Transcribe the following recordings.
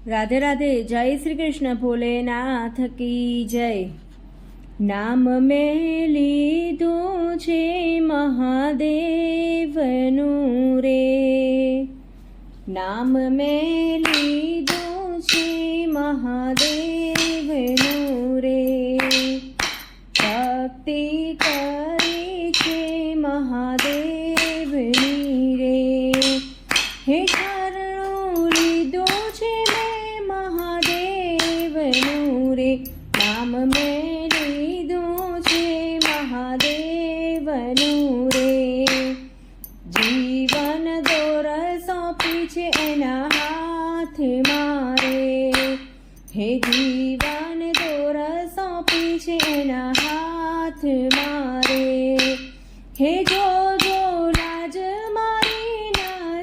राधे राधे। जय श्री कृष्ण भोलेनाथ की जय। नाम में लीधो छे महादेवनु रे, नाम में लीधो छे महादेवनु रे, भक्ति करी छे महादेवनी रे, हे शरणु लीधो छे मैं महादेवनु रे, नाम में लीधो छे महादेवनु रे, जीवन दोर सौंपी छे एना हाथ मारे, हे जीवन दोर सौंपी छे एना हाथ मारे, हे जो लाज मारी न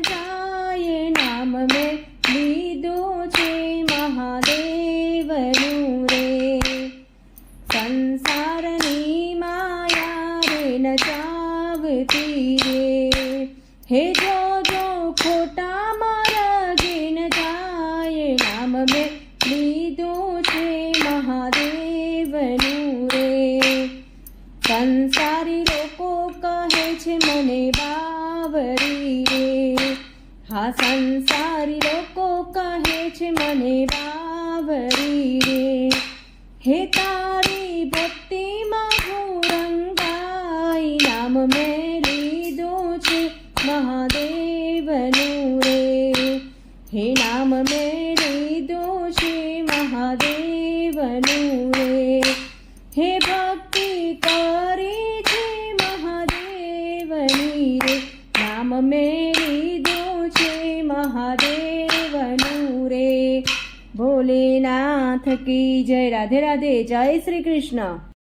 जाय, नाम में लीधो छे महादेवनु रे, संसारनी माया रे नचावती रे, हे जो खोटा मार्गे न जाय, नाम में लीधो छे महादेवनु रे, संसारी लोको कहे छे मने बावरी रे, हाँ संसारी लोको कहे छे मने बावरी रे, हे तारी भक्ति में रंगाई, नाम में लीधो छे महादेवनु रे, हे नाम में लीधो छे महादेवनु रे, हे भक्ति करी छे महादेवनी रे, नाम में लीधो छे महादेवनु रे। भोलेनाथ की जय। राधे राधे। जय श्री कृष्ण।